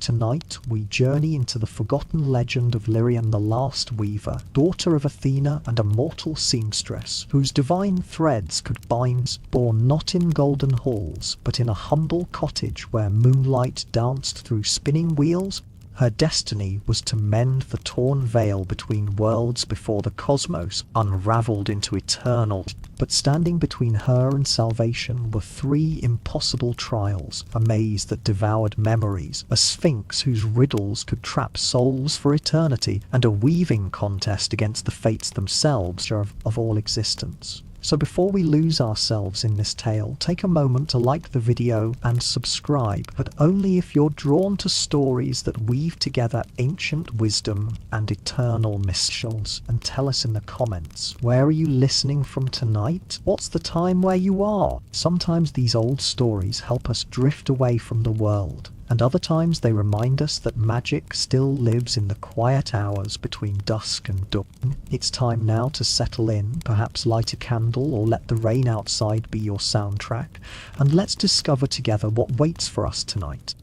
Tonight, we journey into the forgotten legend of Lyrian the Last Weaver, daughter of Athena and a mortal seamstress, whose divine threads could bind, born not in golden halls, but in a humble cottage where moonlight danced through spinning wheels. Her destiny was to mend the torn veil between worlds before the cosmos unraveled into eternal. But standing between her and salvation were three impossible trials: a maze that devoured memories, a sphinx whose riddles could trap souls for eternity, and a weaving contest against the fates themselves of all existence. So before we lose ourselves in this tale, take a moment to like the video and subscribe, but only if you're drawn to stories that weave together ancient wisdom and eternal mysteries. And tell us in the comments, where are you listening from tonight? What's the time where you are? Sometimes these old stories help us drift away from the world, and other times they remind us that magic still lives in the quiet hours between dusk and dawn. It's time now to settle in, perhaps light a candle or let the rain outside be your soundtrack, and let's discover together what waits for us tonight.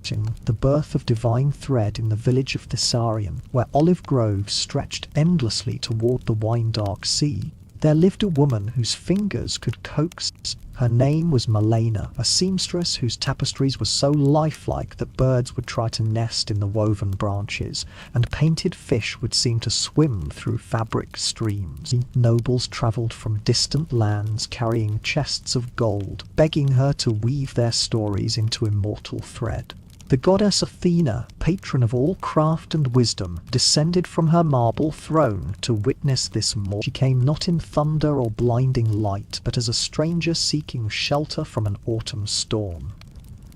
The birth of divine thread in the village of Thessarian, where olive groves stretched endlessly toward the wine-dark sea, there lived a woman whose fingers could coax. Her name was Melaina, a seamstress whose tapestries were so lifelike that birds would try to nest in the woven branches, and painted fish would seem to swim through fabric streams. Nobles travelled from distant lands carrying chests of gold, begging her to weave their stories into immortal thread. The goddess Athena, patron of all craft and wisdom, descended from her marble throne to witness this more. She came not in thunder or blinding light, but as a stranger seeking shelter from an autumn storm.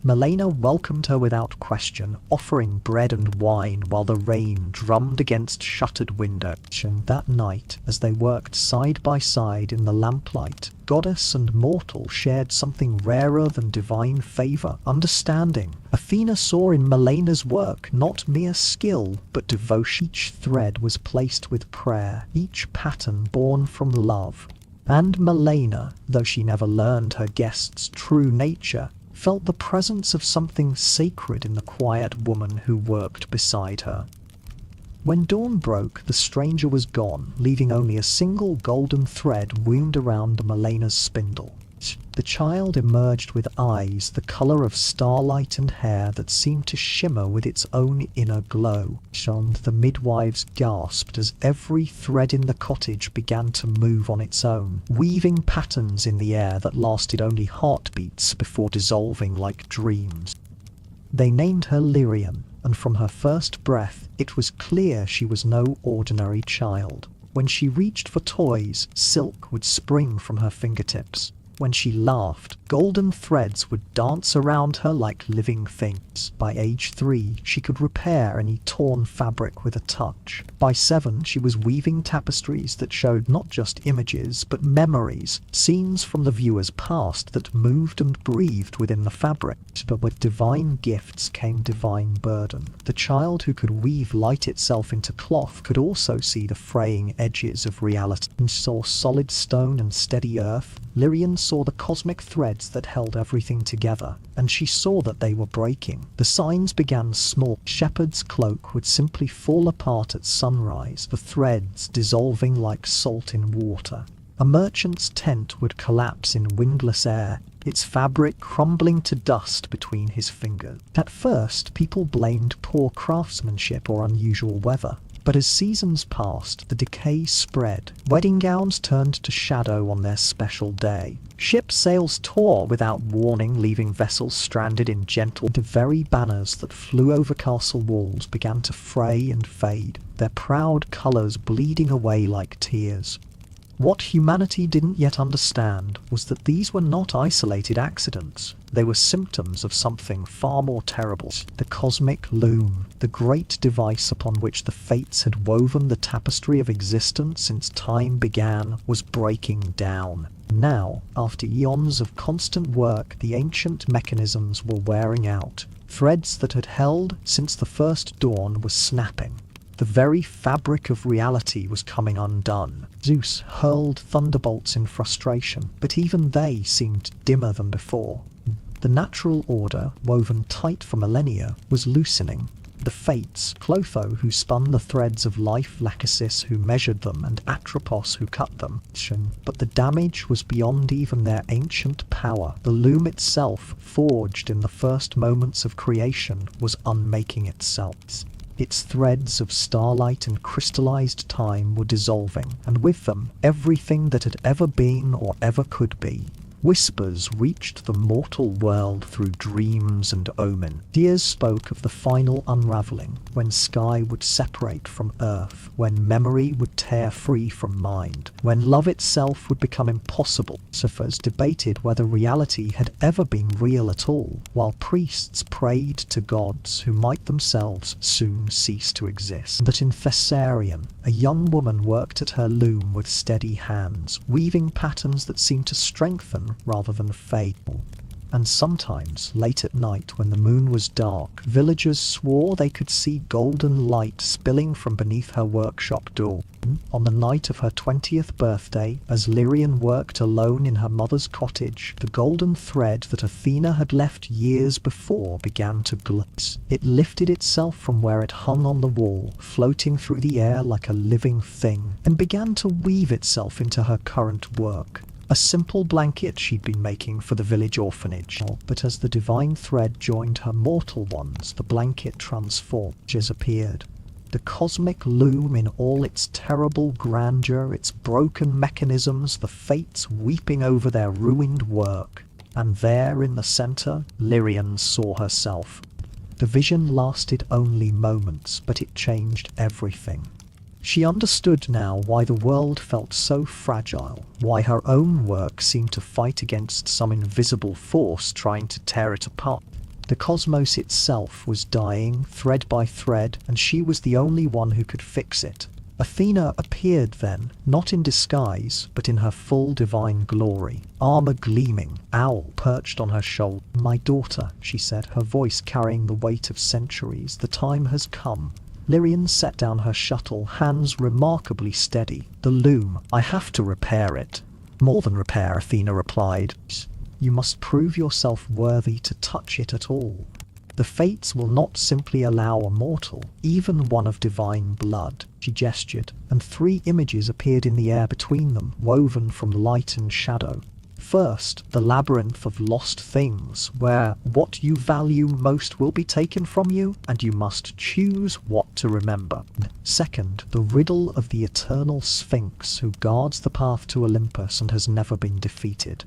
Melaina welcomed her without question, offering bread and wine while the rain drummed against shuttered windows. And that night, as they worked side by side in the lamplight, goddess and mortal shared something rarer than divine favour: understanding. Athena saw in Melaina's work not mere skill, but devotion. Each thread was placed with prayer, each pattern born from love. And Melaina, though she never learned her guest's true nature, felt the presence of something sacred in the quiet woman who worked beside her. When dawn broke, the stranger was gone, leaving only a single golden thread wound around Melaina's spindle. The child emerged with eyes the colour of starlight and hair that seemed to shimmer with its own inner glow. And the midwives gasped as every thread in the cottage began to move on its own, weaving patterns in the air that lasted only heartbeats before dissolving like dreams. They named her Lyrian, and from her first breath it was clear she was no ordinary child. When she reached for toys, silk would spring from her fingertips. When she laughed, golden threads would dance around her like living things. By age 3, she could repair any torn fabric with a touch. By 7, she was weaving tapestries that showed not just images, but memories, scenes from the viewer's past that moved and breathed within the fabric. But with divine gifts came divine burden. The child who could weave light itself into cloth could also see the fraying edges of reality, and saw solid stone and steady earth. Lyrian saw the cosmic threads that held everything together, and she saw that they were breaking. The signs began small. Shepherd's cloak would simply fall apart at sunrise, the threads dissolving like salt in water. A merchant's tent would collapse in windless air, its fabric crumbling to dust between his fingers. At first, people blamed poor craftsmanship or unusual weather. But as seasons passed, the decay spread. Wedding gowns turned to shadow on their special day. Ship sails tore without warning, leaving vessels stranded in gentle. The very banners that flew over castle walls began to fray and fade, their proud colours bleeding away like tears. What humanity didn't yet understand was that these were not isolated accidents. They were symptoms of something far more terrible. The cosmic loom, the great device upon which the fates had woven the tapestry of existence since time began, was breaking down. Now, after eons of constant work, the ancient mechanisms were wearing out. Threads that had held since the first dawn were snapping. The very fabric of reality was coming undone. Zeus hurled thunderbolts in frustration, but even they seemed dimmer than before. The natural order, woven tight for millennia, was loosening. The Fates, Clotho who spun the threads of life, Lachesis who measured them, and Atropos who cut them. But the damage was beyond even their ancient power. The loom itself, forged in the first moments of creation, was unmaking itself. Its threads of starlight and crystallized time were dissolving, and with them, everything that had ever been or ever could be. Whispers reached the mortal world through dreams and omen. Tears spoke of the final unraveling, when sky would separate from earth, when memory would tear free from mind, when love itself would become impossible. Philosophers debated whether reality had ever been real at all, while priests prayed to gods who might themselves soon cease to exist. But in Thessarian, a young woman worked at her loom with steady hands, weaving patterns that seemed to strengthen rather than fade. And sometimes, late at night when the moon was dark, villagers swore they could see golden light spilling from beneath her workshop door. On the night of her 20th birthday, as Lyrian worked alone in her mother's cottage, the golden thread that Athena had left years before began to glow. It lifted itself from where it hung on the wall, floating through the air like a living thing, and began to weave itself into her current work. A simple blanket she'd been making for the village orphanage. But as the divine thread joined her mortal ones, the blanket transformed. Appeared. The cosmic loom in all its terrible grandeur, its broken mechanisms, the fates weeping over their ruined work. And there in the center, Lyrian saw herself. The vision lasted only moments, but it changed everything. She understood now why the world felt so fragile, why her own work seemed to fight against some invisible force trying to tear it apart. The cosmos itself was dying, thread by thread, and she was the only one who could fix it. Athena appeared then, not in disguise, but in her full divine glory, armor gleaming, owl perched on her shoulder. "My daughter," she said, her voice carrying the weight of centuries, "the time has come." Lyrian set down her shuttle, hands remarkably steady. "The loom, I have to repair it." "More than repair," Athena replied. "You must prove yourself worthy to touch it at all. The fates will not simply allow a mortal, even one of divine blood." She gestured, and 3 images appeared in the air between them, woven from light and shadow. First, the Labyrinth of Lost Things, where what you value most will be taken from you, and you must choose what to remember. Second, the Riddle of the Eternal Sphinx, who guards the path to Olympus and has never been defeated.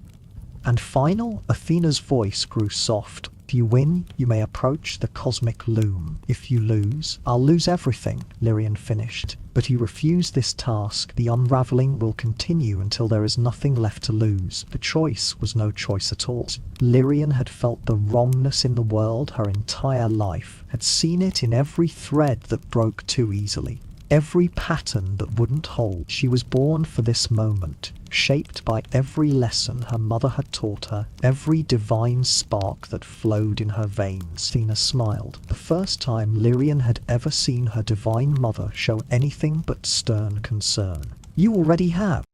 And final, Athena's voice grew soft. "If you win, you may approach the cosmic loom. If you lose, I'll lose everything," Lyrian finished. But you refuse this task, the unraveling will continue until there is nothing left to lose. The choice was no choice at all. Lyrian had felt the wrongness in the world her entire life, had seen it in every thread that broke too easily, every pattern that wouldn't hold. She was born for this moment, shaped by every lesson her mother had taught her, every divine spark that flowed in her veins. Athena smiled. The first time Lyrian had ever seen her divine mother show anything but stern concern. "You already have."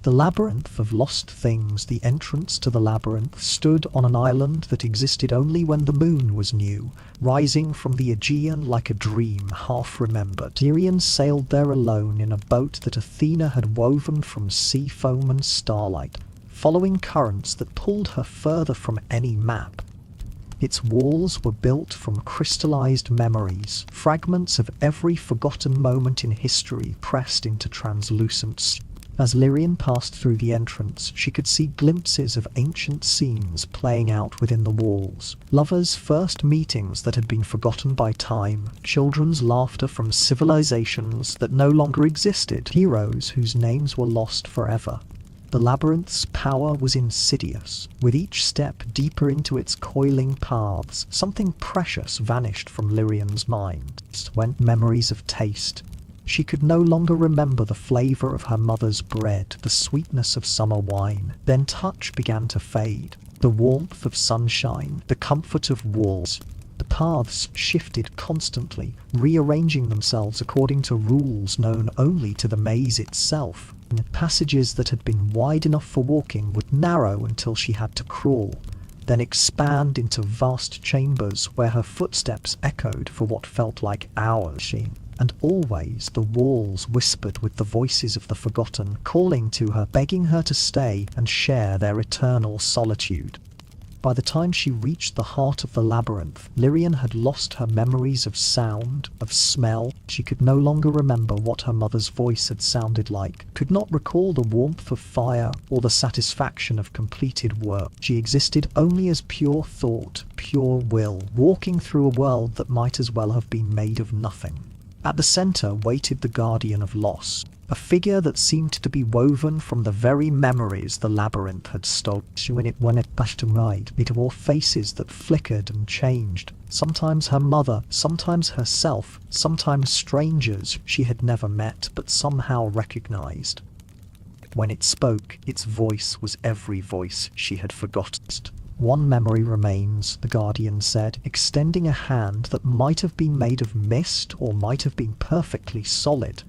The Labyrinth of Lost Things, the entrance to the labyrinth, stood on an island that existed only when the moon was new, rising from the Aegean like a dream half remembered. Lyrian sailed there alone in a boat that Athena had woven from sea foam and starlight, following currents that pulled her further from any map. Its walls were built from crystallized memories, fragments of every forgotten moment in history pressed into translucent. As Lyrian passed through the entrance, she could see glimpses of ancient scenes playing out within the walls. Lovers' first meetings that had been forgotten by time, children's laughter from civilizations that no longer existed, heroes whose names were lost forever. The labyrinth's power was insidious. With each step deeper into its coiling paths, something precious vanished from Lyrian's mind. Went memories of taste. She could no longer remember the flavour of her mother's bread, the sweetness of summer wine. Then touch began to fade. The warmth of sunshine, the comfort of walls. The paths shifted constantly, rearranging themselves according to rules known only to the maze itself. Passages that had been wide enough for walking would narrow until she had to crawl. then expand into vast chambers where her footsteps echoed for what felt like hours. And always the walls whispered with the voices of the forgotten, calling to her, begging her to stay and share their eternal solitude. By the time she reached the heart of the labyrinth, Lyrian had lost her memories of sound, of smell. She could no longer remember what her mother's voice had sounded like, could not recall the warmth of fire or the satisfaction of completed work. She existed only as pure thought, pure will, walking through a world that might as well have been made of nothing. At the centre waited the Guardian of Loss, a figure that seemed to be woven from the very memories the labyrinth had stolen. When it passed to ride, it wore faces that flickered and changed, sometimes her mother, sometimes herself, sometimes strangers she had never met but somehow recognized. When it spoke, its voice was every voice she had forgotten. One memory remains, the Guardian said, extending a hand that might have been made of mist or might have been perfectly solid.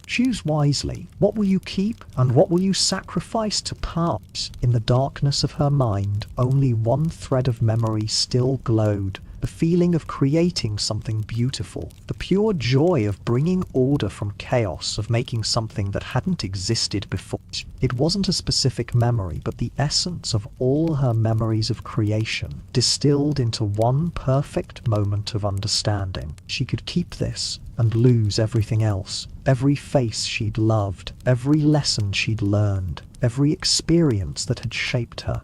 Choose wisely. What will you keep, and what will you sacrifice to part? In the darkness of her mind, only one thread of memory still glowed, the feeling of creating something beautiful, the pure joy of bringing order from chaos, of making something that hadn't existed before. It wasn't a specific memory, but the essence of all her memories of creation, distilled into one perfect moment of understanding. She could keep this and lose everything else, every face she'd loved, every lesson she'd learned, every experience that had shaped her.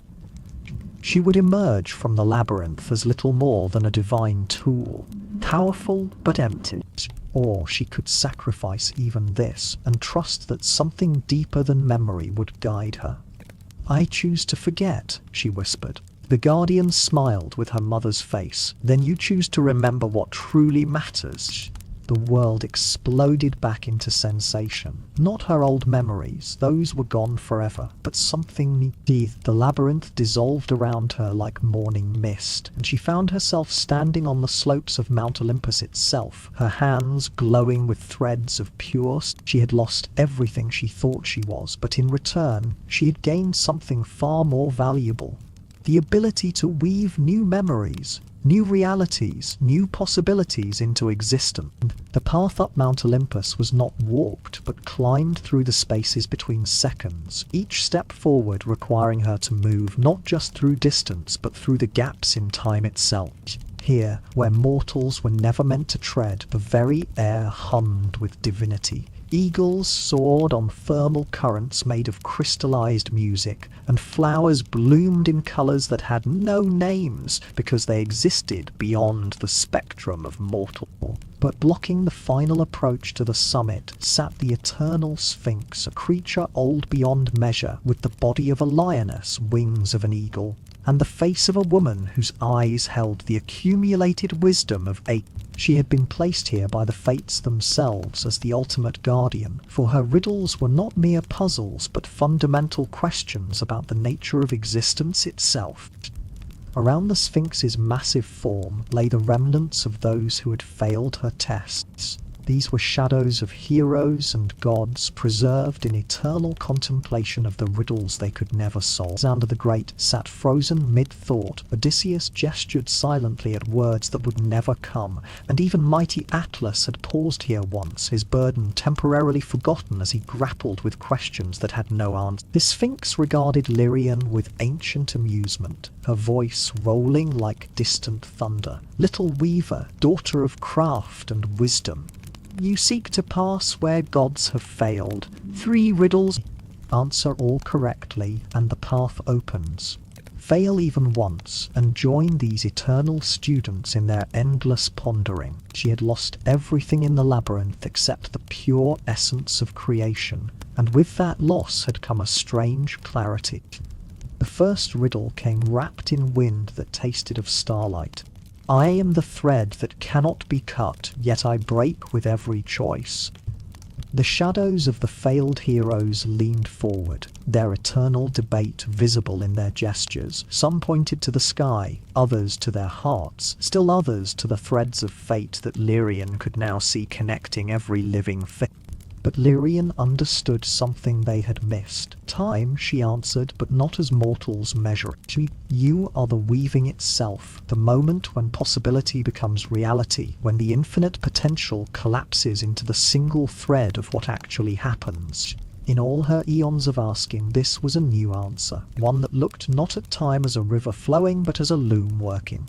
She would emerge from the labyrinth as little more than a divine tool, powerful but empty. Or she could sacrifice even this and trust that something deeper than memory would guide her. "I choose to forget," she whispered. The Guardian smiled with her mother's face. "Then you choose to remember what truly matters." The world exploded back into sensation. Not her old memories, those were gone forever, but something new. The labyrinth dissolved around her like morning mist, and she found herself standing on the slopes of Mount Olympus itself, her hands glowing with threads of pure. She had lost everything she thought she was, but in return, she had gained something far more valuable. The ability to weave new memories, new realities, new possibilities into existence. The path up Mount Olympus was not walked, but climbed through the spaces between seconds, each step forward requiring her to move not just through distance, but through the gaps in time itself. Here, where mortals were never meant to tread, the very air hummed with divinity. Eagles soared on thermal currents made of crystallized music, and flowers bloomed in colors that had no names because they existed beyond the spectrum of mortal. But blocking the final approach to the summit sat the Eternal Sphinx, a creature old beyond measure, with the body of a lioness, wings of an eagle, and the face of a woman whose eyes held the accumulated wisdom of 8. She had been placed here by the fates themselves as the ultimate guardian, for her riddles were not mere puzzles but fundamental questions about the nature of existence itself. Around the Sphinx's massive form lay the remnants of those who had failed her tests. These were shadows of heroes and gods preserved in eternal contemplation of the riddles they could never solve. Alexander the Great sat frozen mid-thought. Odysseus gestured silently at words that would never come, and even mighty Atlas had paused here once, his burden temporarily forgotten as he grappled with questions that had no answer. The Sphinx regarded Lyrian with ancient amusement, her voice rolling like distant thunder. "Little weaver, daughter of craft and wisdom, you seek to pass where gods have failed. 3 riddles. Answer all correctly, and the path opens. Fail even once, and join these eternal students in their endless pondering." She had lost everything in the labyrinth except the pure essence of creation, and with that loss had come a strange clarity. The first riddle came wrapped in wind that tasted of starlight. "I am the thread that cannot be cut, yet I break with every choice." The shadows of the failed heroes leaned forward, their eternal debate visible in their gestures. Some pointed to the sky, others to their hearts, still others to the threads of fate that Lyrian could now see connecting every living thing. But Lyrian understood something they had missed. Time, she answered, but not as mortals measure it. You are the weaving itself, the moment when possibility becomes reality, when the infinite potential collapses into the single thread of what actually happens. In all her eons of asking, this was a new answer, one that looked not at time as a river flowing, but as a loom working.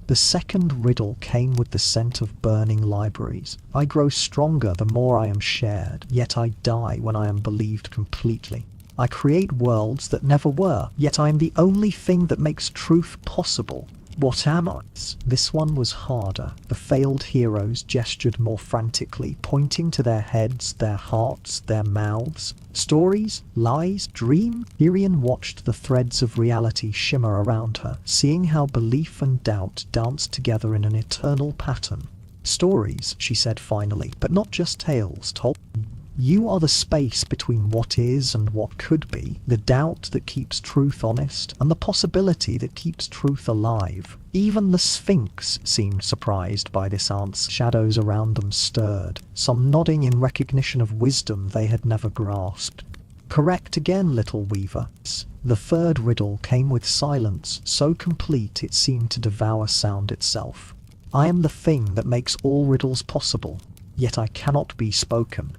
The second riddle came with the scent of burning libraries. I grow stronger the more I am shared, yet I die when I am believed completely. I create worlds that never were, yet I am the only thing that makes truth possible. What am I? This one was harder. The failed heroes gestured more frantically, pointing to their heads, their hearts, their mouths. Stories? Lies? Dream? Lyrian watched the threads of reality shimmer around her, seeing how belief and doubt danced together in an eternal pattern. Stories, she said finally, but not just tales told. You are the space between what is and what could be, the doubt that keeps truth honest, and the possibility that keeps truth alive. Even the Sphinx seemed surprised by this answer. Shadows around them stirred, some nodding in recognition of wisdom they had never grasped. Correct again, little weaver. The third riddle came with silence, so complete it seemed to devour sound itself. I am the thing that makes all riddles possible. Yet I cannot be spoken.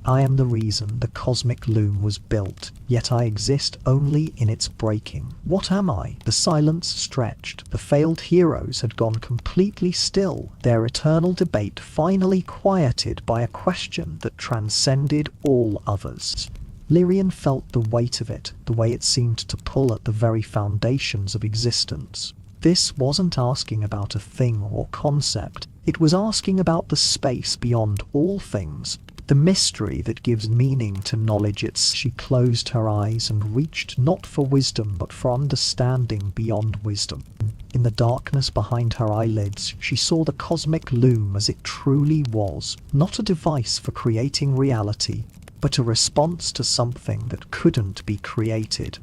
I am the reason the cosmic loom was built, yet I exist only in its breaking. What am I? The silence stretched. The failed heroes had gone completely still, their eternal debate finally quieted by a question that transcended all others. Lyrian felt the weight of it, the way it seemed to pull at the very foundations of existence. This wasn't asking about a thing or concept. It was asking about the space beyond all things, the mystery that gives meaning to knowledge. She closed her eyes and reached not for wisdom but for understanding beyond wisdom. In the darkness behind her eyelids, she saw the cosmic loom as it truly was, not a device for creating reality, but a response to something that couldn't be created.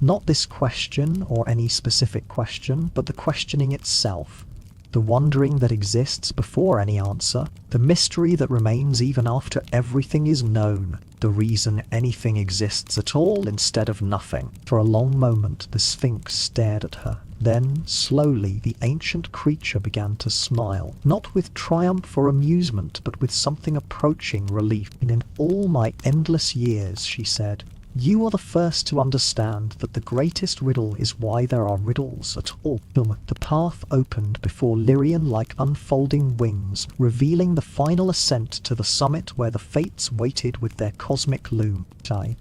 Not this question or any specific question, but the questioning itself. The wondering that exists before any answer, the mystery that remains even after everything is known, the reason anything exists at all instead of nothing. For a long moment the Sphinx stared at her. Then, slowly, the ancient creature began to smile, not with triumph or amusement, but with something approaching relief. In all my endless years, she said, you are the first to understand that the greatest riddle is why there are riddles at all. The path opened before Lyrian like unfolding wings, revealing the final ascent to the summit where the fates waited with their cosmic loom.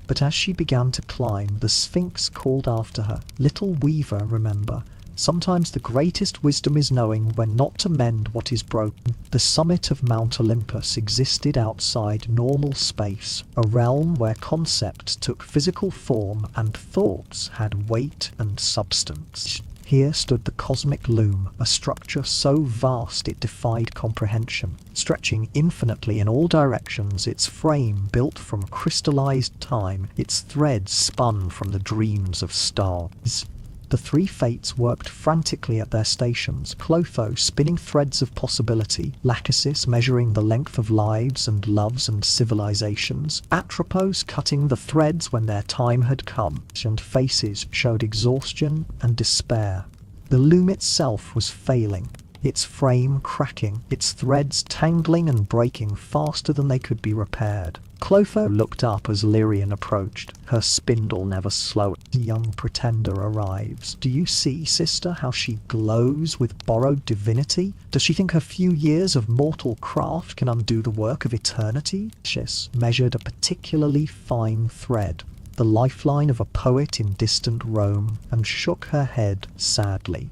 But as she began to climb, the Sphinx called after her, "Little weaver, remember, sometimes the greatest wisdom is knowing when not to mend what is broken." The summit of Mount Olympus existed outside normal space, a realm where concepts took physical form and thoughts had weight and substance. Here stood the cosmic loom, a structure so vast it defied comprehension. Stretching infinitely in all directions, its frame built from crystallized time, its threads spun from the dreams of stars. The three fates worked frantically at their stations, Clotho spinning threads of possibility, Lachesis measuring the length of lives and loves and civilizations, Atropos cutting the threads when their time had come, and faces showed exhaustion and despair. The loom itself was failing, its frame cracking, its threads tangling and breaking faster than they could be repaired. Clotho looked up as Lyrian approached, her spindle never slowed. The young pretender arrives. Do you see, sister, how she glows with borrowed divinity? Does she think her few years of mortal craft can undo the work of eternity? Shis measured a particularly fine thread, the lifeline of a poet in distant Rome, and shook her head sadly.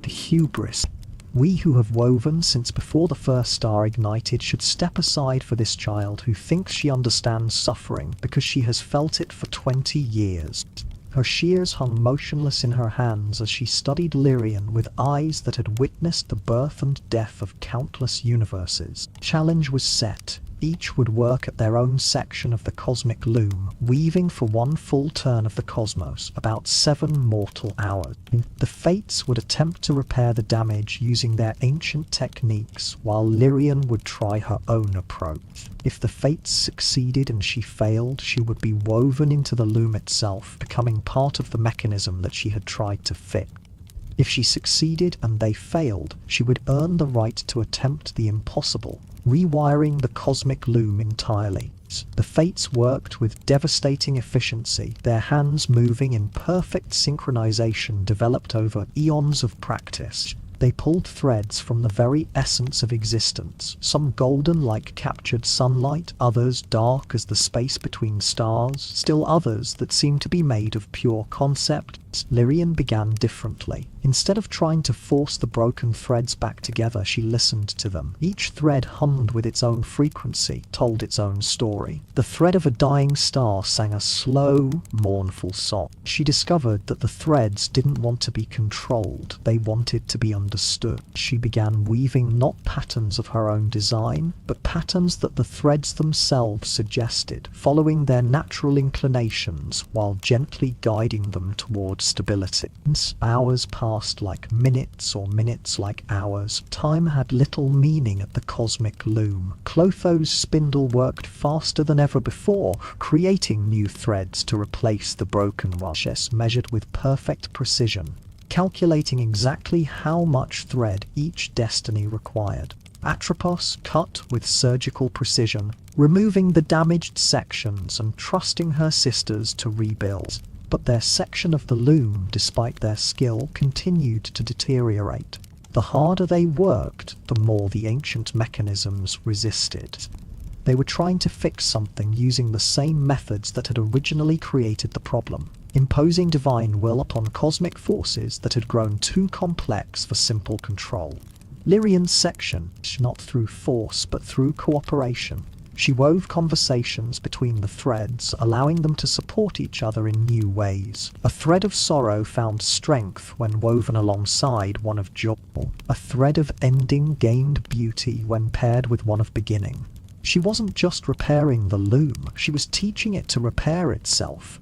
The hubris. We who have woven since before the first star ignited should step aside for this child who thinks she understands suffering because she has felt it for 20 years. Her shears hung motionless in her hands as she studied Lyrian with eyes that had witnessed the birth and death of countless universes. Challenge was set. Each would work at their own section of the cosmic loom, weaving for one full turn of the cosmos, about 7 mortal hours. The Fates would attempt to repair the damage using their ancient techniques, while Lyrian would try her own approach. If the Fates succeeded and she failed, she would be woven into the loom itself, becoming part of the mechanism that she had tried to fix. If she succeeded and they failed, she would earn the right to attempt the impossible, rewiring the cosmic loom entirely. The Fates worked with devastating efficiency, their hands moving in perfect synchronization developed over eons of practice. They pulled threads from the very essence of existence, some golden like captured sunlight, others dark as the space between stars, still others that seemed to be made of pure concept. Lyrian began differently. Instead of trying to force the broken threads back together, she listened to them. Each thread hummed with its own frequency, told its own story. The thread of a dying star sang a slow, mournful song. She discovered that the threads didn't want to be controlled, they wanted to be understood. She began weaving not patterns of her own design, but patterns that the threads themselves suggested, following their natural inclinations while gently guiding them towards stability. Hours passed like minutes, or minutes like hours. Time had little meaning at the cosmic loom. Clotho's spindle worked faster than ever before, creating new threads to replace the broken ones, measured with perfect precision, calculating exactly how much thread each destiny required. Atropos cut with surgical precision, removing the damaged sections and trusting her sisters to rebuild. But their section of the loom, despite their skill, continued to deteriorate. The harder they worked, the more the ancient mechanisms resisted. They were trying to fix something using the same methods that had originally created the problem, imposing divine will upon cosmic forces that had grown too complex for simple control. Lyrian's section, not through force but through cooperation. She wove conversations between the threads, allowing them to support each other in new ways. A thread of sorrow found strength when woven alongside one of joy. A thread of ending gained beauty when paired with one of beginning. She wasn't just repairing the loom, she was teaching it to repair itself.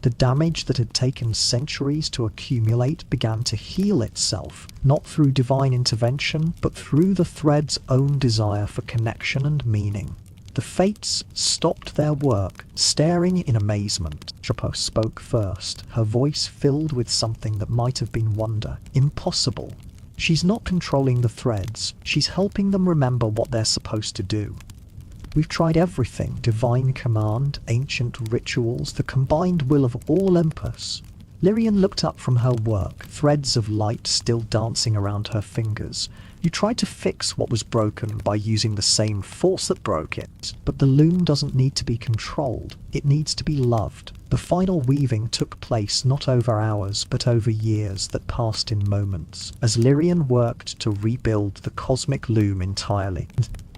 The damage that had taken centuries to accumulate began to heal itself, not through divine intervention, but through the thread's own desire for connection and meaning. The Fates stopped their work, staring in amazement. Atropos spoke first, her voice filled with something that might have been wonder. Impossible. She's not controlling the threads, she's helping them remember what they're supposed to do. We've tried everything, divine command, ancient rituals, the combined will of all Olympus. Lyrian looked up from her work, threads of light still dancing around her fingers. You tried to fix what was broken by using the same force that broke it, but the loom doesn't need to be controlled, it needs to be loved. The final weaving took place not over hours, but over years that passed in moments, as Lyrian worked to rebuild the cosmic loom entirely.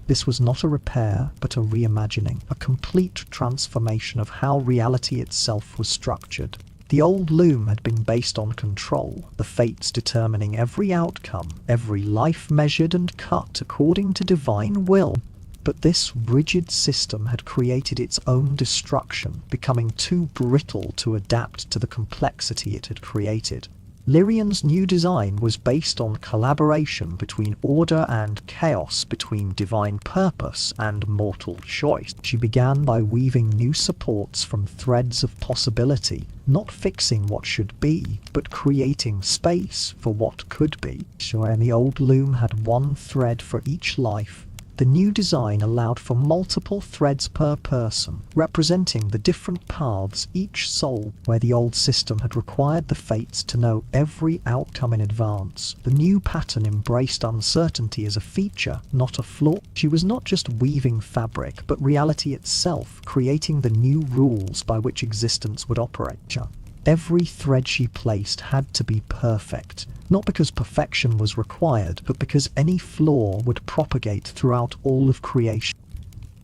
This was not a repair, but a reimagining, a complete transformation of how reality itself was structured. The old loom had been based on control, the Fates determining every outcome, every life measured and cut according to divine will. But this rigid system had created its own destruction, becoming too brittle to adapt to the complexity it had created. Lyrian's new design was based on collaboration between order and chaos, between divine purpose and mortal choice. She began by weaving new supports from threads of possibility, not fixing what should be, but creating space for what could be. And the old loom had one thread for each life. The new design allowed for multiple threads per person, representing the different paths each soul. Where the old system had required the Fates to know every outcome in advance, the new pattern embraced uncertainty as a feature, not a flaw. She was not just weaving fabric, but reality itself, creating the new rules by which existence would operate. Every thread she placed had to be perfect, not because perfection was required, but because any flaw would propagate throughout all of creation.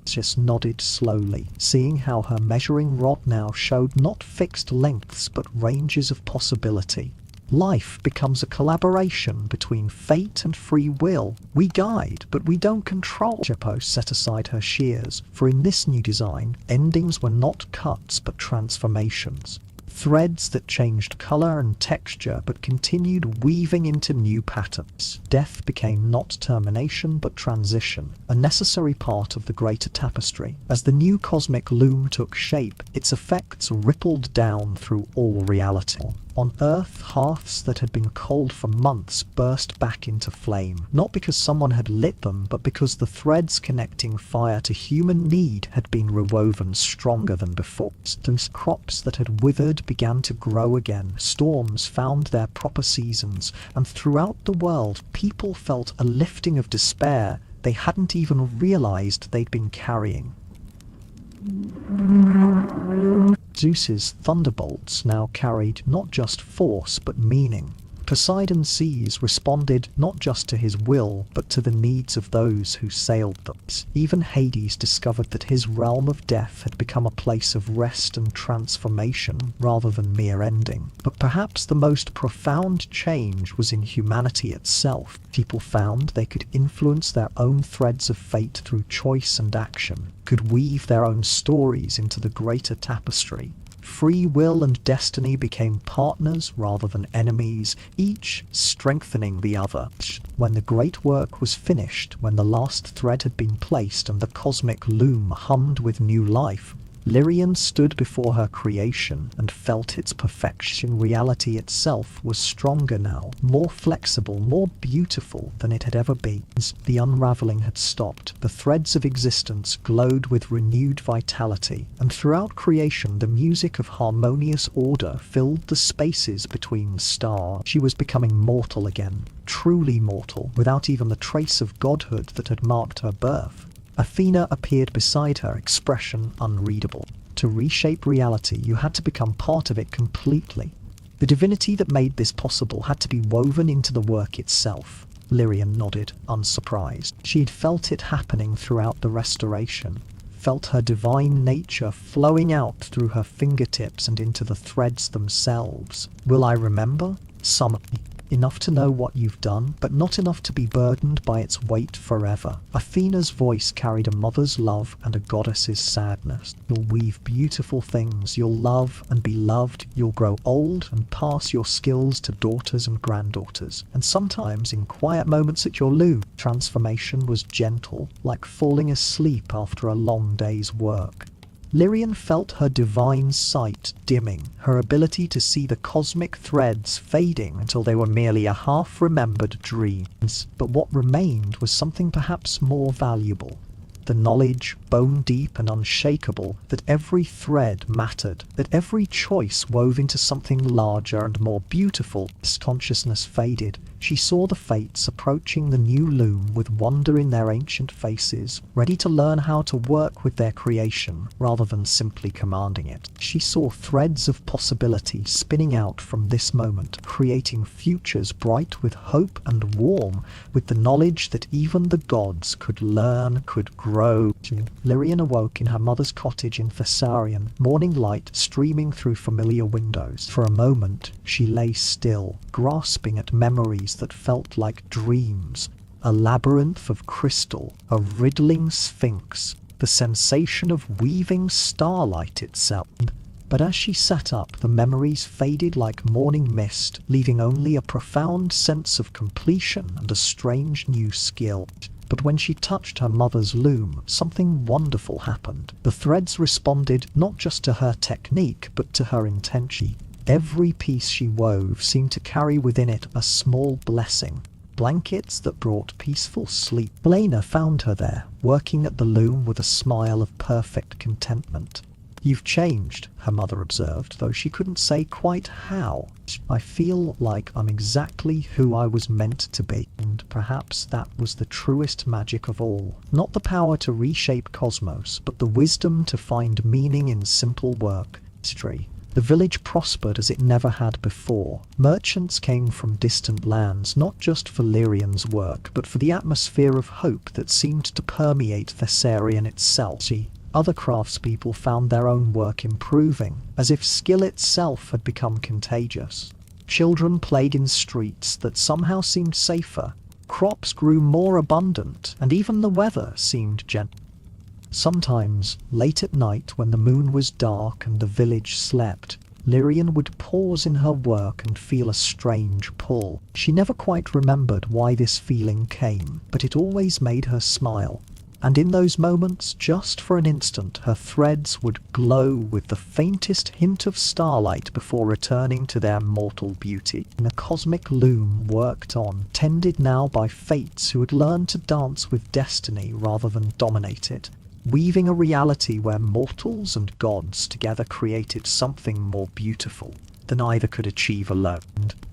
Just nodded slowly, seeing how her measuring rod now showed not fixed lengths but ranges of possibility. Life becomes a collaboration between fate and free will. We guide, but we don't control. Jeppo set aside her shears, for in this new design, endings were not cuts but transformations. Threads that changed colour and texture but continued weaving into new patterns. Death became not termination but transition, a necessary part of the greater tapestry. As the new cosmic loom took shape, its effects rippled down through all reality. On Earth, hearths that had been cold for months burst back into flame, not because someone had lit them, but because the threads connecting fire to human need had been rewoven stronger than before. Those crops that had withered began to grow again, storms found their proper seasons, and throughout the world people felt a lifting of despair they hadn't even realized they'd been carrying. Zeus's thunderbolts now carried not just force but meaning. Poseidon's seas responded not just to his will but to the needs of those who sailed them. Even Hades discovered that his realm of death had become a place of rest and transformation rather than mere ending. But perhaps the most profound change was in humanity itself. People found they could influence their own threads of fate through choice and action, could weave their own stories into the greater tapestry. Free will and destiny became partners rather than enemies, each strengthening the other. When the great work was finished, when the last thread had been placed and the cosmic loom hummed with new life, Lyrian stood before her creation and felt its perfection. Reality itself was stronger now, more flexible, more beautiful than it had ever been. The unraveling had stopped, the threads of existence glowed with renewed vitality, and throughout creation the music of harmonious order filled the spaces between stars. She was becoming mortal again, truly mortal, without even the trace of godhood that had marked her birth. Athena appeared beside her, expression unreadable. To reshape reality, you had to become part of it completely. The divinity that made this possible had to be woven into the work itself. Lyrian nodded, unsurprised. She had felt it happening throughout the restoration, felt her divine nature flowing out through her fingertips and into the threads themselves. Will I remember? Some. Enough to know what you've done, but not enough to be burdened by its weight forever. Athena's voice carried a mother's love and a goddess's sadness. You'll weave beautiful things, you'll love and be loved, you'll grow old and pass your skills to daughters and granddaughters, and sometimes in quiet moments at your loom. Transformation was gentle, like falling asleep after a long day's work. Lyrian felt her divine sight dimming, her ability to see the cosmic threads fading until they were merely a half-remembered dream. But what remained was something perhaps more valuable. The knowledge, bone-deep and unshakable, that every thread mattered, that every choice wove into something larger and more beautiful. As consciousness faded, she saw the fates approaching the new loom with wonder in their ancient faces, ready to learn how to work with their creation rather than simply commanding it. She saw threads of possibility spinning out from this moment, creating futures bright with hope and warm, with the knowledge that even the gods could learn, could grow. Lyrian awoke in her mother's cottage in Thessarian, morning light streaming through familiar windows. For a moment, she lay still, grasping at memories that felt like dreams. A labyrinth of crystal, a riddling sphinx, the sensation of weaving starlight itself. But as she sat up, the memories faded like morning mist, leaving only a profound sense of completion and a strange new skill. But when she touched her mother's loom, something wonderful happened. The threads responded not just to her technique, but to her intention. Every piece she wove seemed to carry within it a small blessing. Blankets that brought peaceful sleep. Melaina found her there, working at the loom with a smile of perfect contentment. "You've changed," her mother observed, though she couldn't say quite how. "I feel like I'm exactly who I was meant to be." And perhaps that was the truest magic of all. Not the power to reshape cosmos, but the wisdom to find meaning in simple work. The village prospered as it never had before. Merchants came from distant lands, not just for Lyrian's work, but for the atmosphere of hope that seemed to permeate Thessarian itself. Other craftspeople found their own work improving, as if skill itself had become contagious. Children played in streets that somehow seemed safer. Crops grew more abundant, and even the weather seemed gentle. Sometimes, late at night when the moon was dark and the village slept, Lyrian would pause in her work and feel a strange pull. She never quite remembered why this feeling came, but it always made her smile. And in those moments, just for an instant, her threads would glow with the faintest hint of starlight before returning to their mortal beauty. And a cosmic loom worked on, tended now by fates who had learned to dance with destiny rather than dominate it, weaving a reality where mortals and gods together created something more beautiful than either could achieve alone.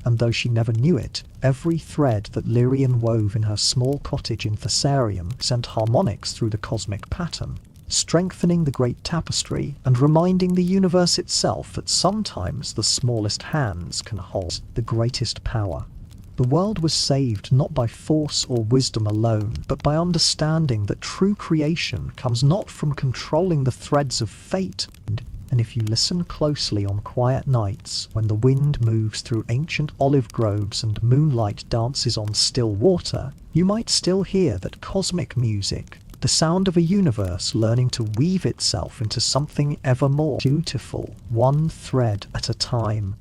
And though she never knew it, every thread that Lyrian wove in her small cottage in Thessarian sent harmonics through the cosmic pattern, strengthening the great tapestry and reminding the universe itself that sometimes the smallest hands can hold the greatest power. The world was saved not by force or wisdom alone, but by understanding that true creation comes not from controlling the threads of fate. And if you listen closely on quiet nights, when the wind moves through ancient olive groves and moonlight dances on still water, you might still hear that cosmic music, the sound of a universe learning to weave itself into something ever more beautiful, one thread at a time.